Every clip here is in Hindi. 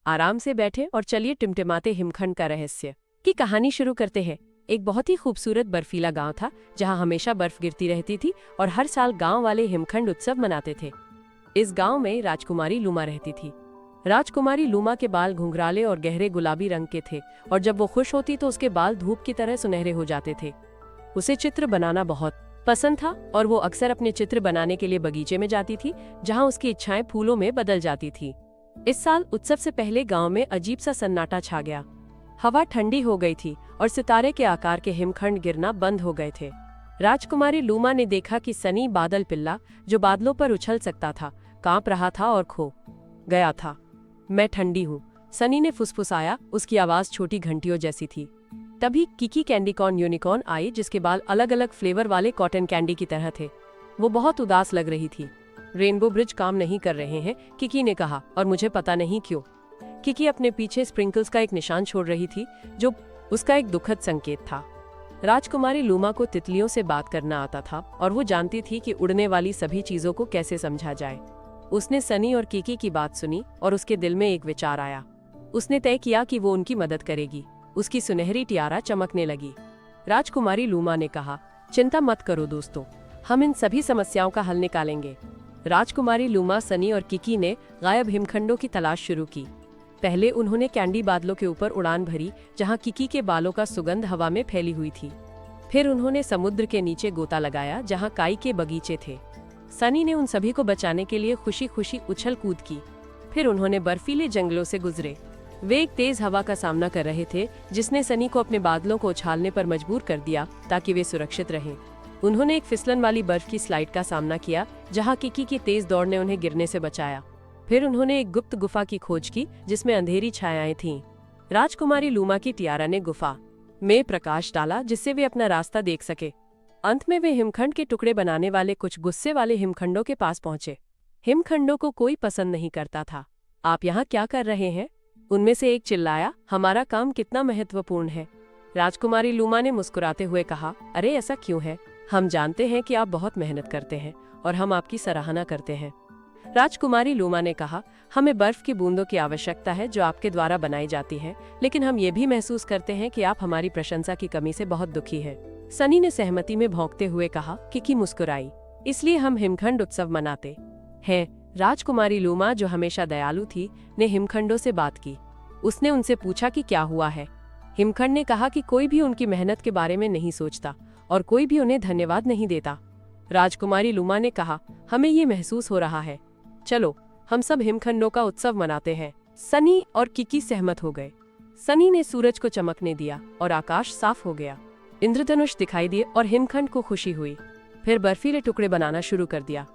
आराम से बैठे और चलिए टिमटिमाते हिमखंड का रहस्य की कहानी शुरू करते हैं। एक बहुत ही खूबसूरत बर्फीला गांव था जहां हमेशा बर्फ गिरती रहती थी और हर साल गांव वाले हिमखंड उत्सव मनाते थे। इस गांव में राजकुमारी लूमा रहती थी। राजकुमारी लूमा के बाल घुंघराले और गहरे गुलाबी रंग के थे और जब वो खुश होती तो उसके बाल धूप की तरह सुनहरे हो जाते थे। उसे चित्र बनाना बहुत पसंद था और वो अक्सर अपने चित्र बनाने के लिए बगीचे में जाती थी जहां उसकी इच्छाएं फूलों में बदल जाती थी। इस साल उत्सव से पहले गांव में अजीब सा सन्नाटा छा गया। हवा ठंडी हो गई थी और सितारे के आकार के हिमखंड गिरना बंद हो गए थे। राजकुमारी लूमा ने देखा कि सनी बादल पिल्ला, जो बादलों पर उछल सकता था, कांप रहा था और खो गया था। मैं ठंडी हूँ, सनी ने फुसफुसाया। उसकी आवाज छोटी घंटियों जैसी थी। तभी किकी कैंडी कॉर्न यूनिकॉर्न आई, जिसके बाल अलग अलग फ्लेवर वाले कॉटन कैंडी की तरह थे। वो बहुत उदास लग रही थी। रेनबो ब्रिज काम नहीं कर रहे हैं, किकी ने कहा, और मुझे पता नहीं क्यों। किकी अपने पीछे स्प्रिंकल्स का एक निशान छोड़ रही थी जो उसका एक दुखद संकेत था। राजकुमारी लूमा को तितलियों से बात करना आता था और वो जानती थी कि उड़ने वाली सभी चीजों को कैसे समझा जाए। उसने सनी और किकी की बात सुनी और उसके दिल में एक विचार आया। उसने तय किया कि वो उनकी मदद करेगी। उसकी सुनहरी टियारा चमकने लगी। राजकुमारी लूमा ने कहा, चिंता मत करो दोस्तों, हम इन सभी समस्याओं का हल निकालेंगे। राजकुमारी लूमा, सनी और किकी ने गायब हिमखंडों की तलाश शुरू की। पहले उन्होंने कैंडी बादलों के ऊपर उड़ान भरी जहां किकी के बालों का सुगंध हवा में फैली हुई थी। फिर उन्होंने समुद्र के नीचे गोता लगाया जहां काई के बगीचे थे। सनी ने उन सभी को बचाने के लिए खुशी खुशी उछल कूद की। फिर उन्होंने बर्फीले जंगलों से गुजरे। वे एक तेज हवा का सामना कर रहे थे जिसने सनी को अपने बादलों को उछालने पर मजबूर कर दिया ताकि वे सुरक्षित रहें। उन्होंने एक फिसलन वाली बर्फ की स्लाइड का सामना किया जहां किकी की तेज दौड़ ने उन्हें गिरने से बचाया। फिर उन्होंने एक गुप्त गुफा की खोज की जिसमें अंधेरी छायाएं थीं। राजकुमारी लूमा की टियारा ने गुफा में प्रकाश डाला जिससे वे अपना रास्ता देख सके। अंत में वे हिमखंड के टुकड़े बनाने वाले कुछ गुस्से वाले हिमखंडों के पास पहुंचे। हिमखंडों को कोई पसंद नहीं करता था। आप यहाँ क्या कर रहे हैं? उनमें से एक चिल्लाया, हमारा काम कितना महत्वपूर्ण है। राजकुमारी लूमा ने मुस्कुराते हुए कहा, अरे ऐसा क्यों है? हम जानते हैं कि आप बहुत मेहनत करते हैं और हम आपकी सराहना करते हैं। राजकुमारी लूमा ने कहा, हमें बर्फ की बूंदों की आवश्यकता है जो आपके द्वारा बनाई जाती है, लेकिन हम ये भी महसूस करते हैं कि आप हमारी प्रशंसा की कमी से बहुत दुखी हैं। सनी ने सहमति में भौंकते हुए कहा। किकी मुस्कुराई, इसलिए हम हिमखंड उत्सव मनाते हैं। राजकुमारी लूमा, जो हमेशा दयालु थी, ने हिमखंडों से बात की। उसने उनसे पूछा कि क्या हुआ है। हिमखंड ने कहा कि कोई भी उनकी मेहनत के बारे में नहीं सोचता और कोई भी उन्हें धन्यवाद नहीं देता। राजकुमारी लूमा ने कहा, हमें ये महसूस हो रहा है, चलो हम सब हिमखंडों का उत्सव मनाते हैं। सनी और किकी सहमत हो गए। सनी ने सूरज को चमकने दिया और आकाश साफ हो गया। इंद्रधनुष दिखाई दिए और हिमखंड को खुशी हुई। फिर बर्फीले टुकड़े बनाना शुरू कर दिया।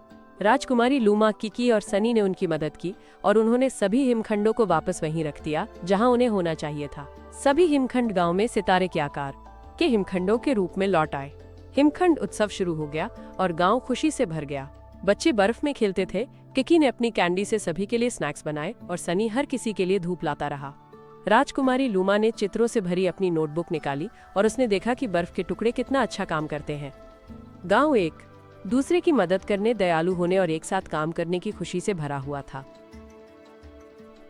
राजकुमारी लूमा, किकी और सनी ने उनकी मदद की और उन्होंने सभी हिमखंडों को वापस वहीं रख दिया जहां उन्हें होना चाहिए था। सभी हिमखंड गांव में सितारे के आकार के हिमखंडों के रूप में लौट आए। हिमखंड उत्सव शुरू हो गया और गांव खुशी से भर गया। बच्चे बर्फ में खेलते थे। किकी ने अपनी कैंडी से सभी के लिए स्नैक्स बनाए और सनी हर किसी के लिए धूप लाता रहा। राजकुमारी लूमा ने चित्रों से भरी अपनी नोटबुक निकाली और उसने देखा कि बर्फ के टुकड़े कितना अच्छा काम करते हैं। गांव एक दूसरे की मदद करने, दयालु होने और एक साथ काम करने की खुशी से भरा हुआ था।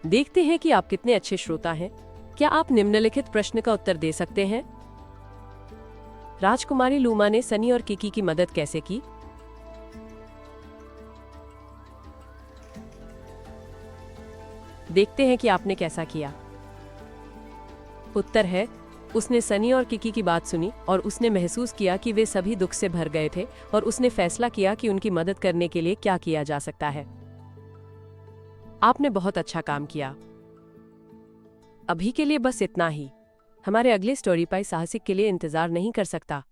देखते हैं कि आप कितने अच्छे श्रोता हैं। क्या आप निम्नलिखित प्रश्न का उत्तर दे सकते हैं? राजकुमारी लूमा ने सनी और किकी की मदद कैसे की? देखते हैं कि आपने कैसा किया। उत्तर है, उसने सनी और किकी की बात सुनी और उसने महसूस किया कि वे सभी दुख से भर गए थे और उसने फैसला किया कि उनकी मदद करने के लिए क्या किया जा सकता है। आपने बहुत अच्छा काम किया। अभी के लिए बस इतना ही। हमारे अगले स्टोरी पाई साहसिक के लिए इंतजार नहीं कर सकता।